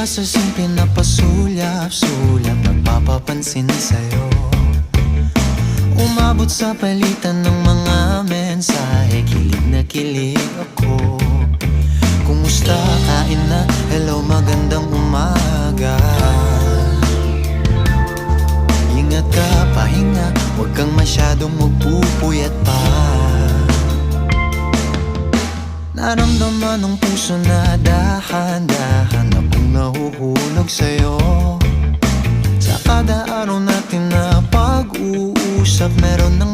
sa simple na pasulyap-sulyap, nagpapapansin sa'yo. Umabot sa palitan ng mga mensahe, kilig na kilig ako. Kumusta, kain na, hello, magandang umaga. Ingat ka, pahinga, huwag kang masyadong magpupuyat pa. Naramdaman ng puso na dahan-dahan akong nahuhulog sa'yo. Sa kada araw natin na pag-uusap, meron nang